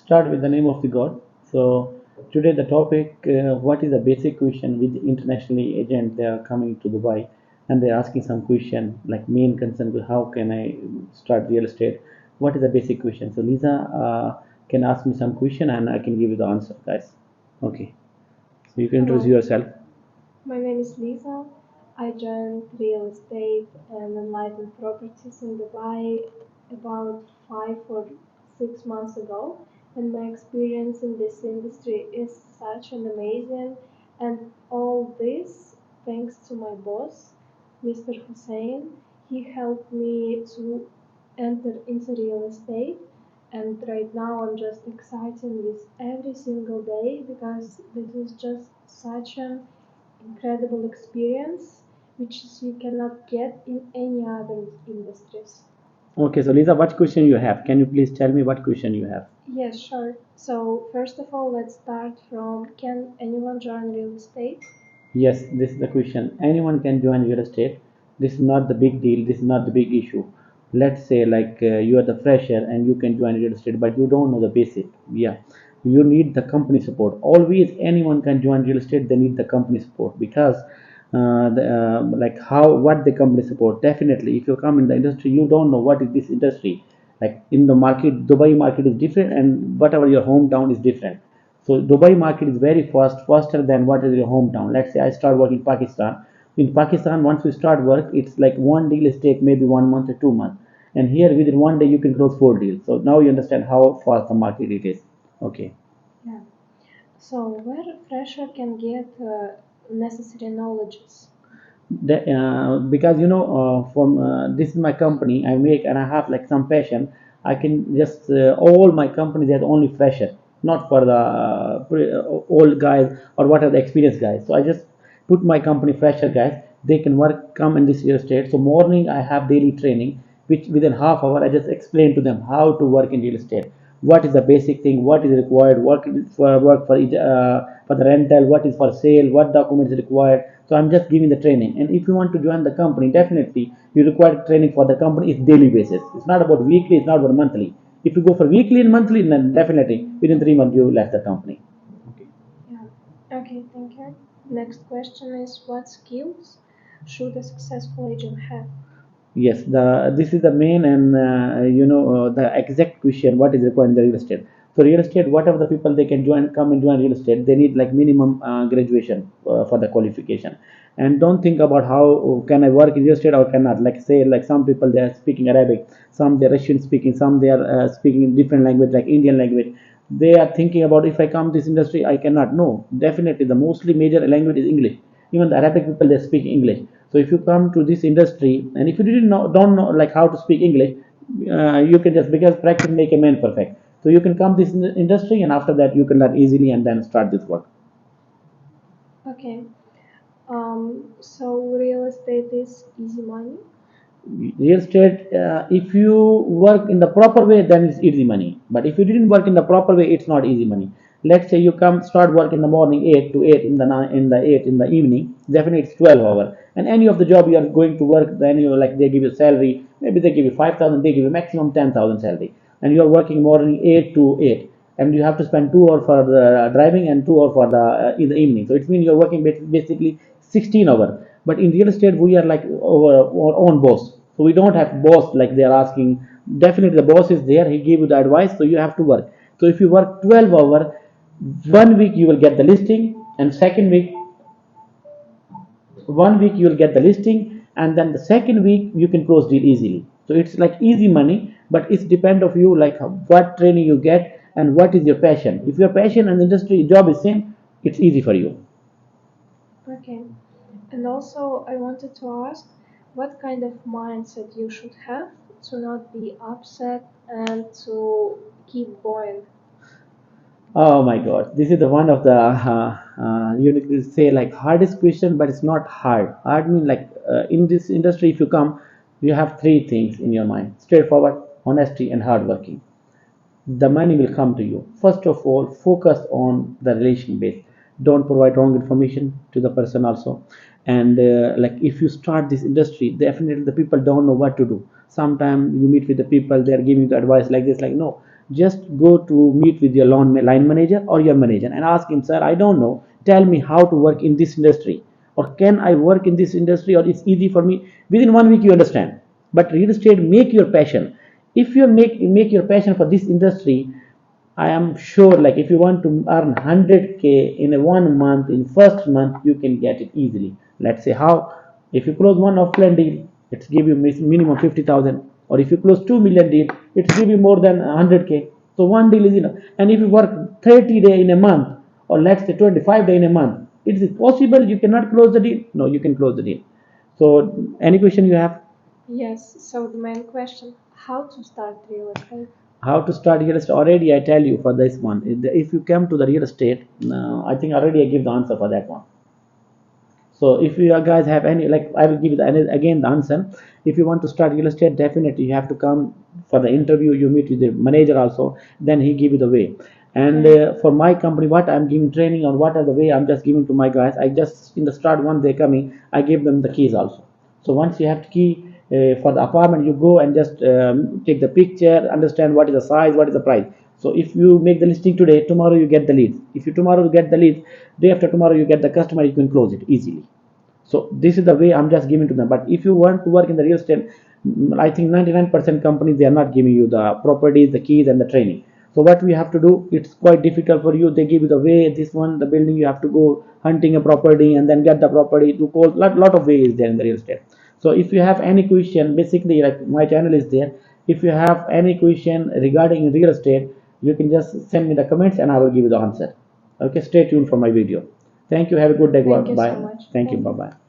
Start with the name of the God. So today the topic, what is the basic question with internationally agent? They are coming to Dubai and they're asking some question like main concern with how can I start real estate? What is the basic question? So Lisa can ask me some question and I can give you the answer, guys. Okay. So you can introduce Hello, yourself. my name is Lisa. I joined real estate and Enlighten properties in Dubai about 5 or 6 months ago, and my experience in this industry is such an amazing, and all this thanks to my boss, Mr. Hussein. He helped me to enter into real estate, and right now I'm just excited with every single day because this is just such an incredible experience which you cannot get in any other industries. Okay, so Lisa, what question you have? Can you please tell me what question you have? Yes, sure. So first of all, let's start from, can anyone join real estate? Yes, this is the question. Anyone can join real estate. This is not the big deal. This is not the big issue. Let's say like you are the fresher and you can join real estate, but you don't know the basic. Yeah, you need the company support. Always anyone can join real estate. They need the company support because like how what the company support. Definitely, if you come in the industry, you don't know what is this industry. Like in the market, Dubai market is different, and whatever your hometown is different. So Dubai market is very fast, faster than what is your hometown. Let's say I start work in Pakistan. In Pakistan, once we start work, it's like one deal is take maybe 1 month or 2 months. And here within one day you can close four deals. So now you understand how fast the market it is. Okay. Yeah. So where a fresher can get necessary knowledges? Because from this is my company I make and I have like some passion. I can just all my companies are only fresher, not for the old guys or what are the experienced guys. So I just put my company fresher guys. They can work come in this real estate. So morning I have daily training, which within half hour I just explain to them how to work in real estate. What is the basic thing? What is required? What is for work for each, for the rental? What is for sale? What documents is required? So I'm just giving the training. And if you want to join the company, definitely you require training for the company. It's daily basis. It's not about weekly. It's not about monthly. If you go for weekly and monthly, then definitely within 3 months you left the company. Okay. Yeah. Okay, thank you. Next question is, what skills should a successful agent have? Yes, the this is the main and the exact question what is required in the real estate. So real estate, whatever the people they can join, come and join real estate, they need like minimum graduation for the qualification. And don't think about how can I work in real estate or cannot. Like say like some people they are speaking Arabic, some they're Russian speaking, some they are speaking in different language like Indian language. They are thinking about if I come to this industry I cannot. No, definitely the mostly major language is English. Even the Arabic people they speak English. So if you come to this industry and if you didn't know don't know like how to speak English, you can just because practice make a man perfect. So you can come this industry and after that you can learn easily and then start this work. Okay. So real estate is easy money. Real estate, if you work in the proper way then it's easy money, but if you didn't work in the proper way it's not easy money. Let's say you come start work in the morning 8 to 8 in the 9 in the 8 in the evening, definitely it's 12 hour. And any of the job you are going to work, then you like they give you salary, maybe they give you 5,000, they give you maximum 10,000 salary, and you are working morning 8 to 8, and you have to spend 2 hours for the driving and 2 hours for the in the evening. So it means you're working basically 16 hours. But in real estate we are like our own boss, so we don't have boss like they are asking. Definitely the boss is there, he give you the advice, so you have to work. So if you work 12 hour, 1 week you will get the listing, and second week 1 week you will get the listing, and then the second week you can close deal easily. So it's like easy money, but it's depend of you like what training you get and what is your passion. If your passion and industry job is same, it's easy for you. Okay. And also, I wanted to ask what kind of mindset you should have to not be upset and to keep going. Oh my God, this is the one of the you need to say like hardest question, but it's not hard. Hard mean like in this industry, if you come, you have three things in your mind: straightforward, honesty, and hardworking. The money will come to you. First of all, focus on the relation base. Don't provide wrong information to the person also. And like if you start this industry, definitely the people don't know what to do. Sometimes you meet with the people, they are giving you the advice like this, like no. just go to meet with your line manager or your manager and ask him, sir, I don't know, tell me how to work in this industry, or can I work in this industry, or it's easy for me. Within 1 week you understand. But real estate, make your passion. If you make your passion for this industry, I am sure, like, if you want to earn 100K in a 1 month, in first month, you can get it easily. Let's say how, if you close one offline deal, it's give you minimum 50,000, or if you close 2 million deal, it's give you more than 100K. So one deal is enough. And if you work 30 day in a month, or let's say 25 day in a month, it is possible you cannot close the deal. No, you can close the deal. So any question you have? Yes, so the main question, how to start real estate? How to start real estate? Already I tell you for this one. If you come to the real estate, I think already I give the answer for that one. So if you guys have any, like, I will give you again the answer. If you want to start real estate, definitely you have to come for the interview, you meet with the manager also, then he give you the way. And for my company, what I'm giving training on, what are the way I'm just giving to my guys, I just in the start, once they coming, I give them the keys also. So once you have the key for the apartment, you go and just take the picture, understand what is the size, what is the price. So if you make the listing today, tomorrow you get the leads. If you tomorrow get the leads, day after tomorrow you get the customer, you can close it easily. So this is the way I'm just giving to them. But if you want to work in the real estate, I think 99% companies, they are not giving you the properties, the keys, and the training. So what we have to do, it's quite difficult for you. They give you the way, this one, the building, you have to go hunting a property and then get the property to call. Lot of ways there in the real estate. So if you have any question, basically, like, my channel is there. If you have any question regarding real estate, you can just send me the comments and I will give you the answer. Okay, stay tuned for my video. Thank you. Have a good day. Thank you Bye. so much. Thank you. Thank Bye you. bye.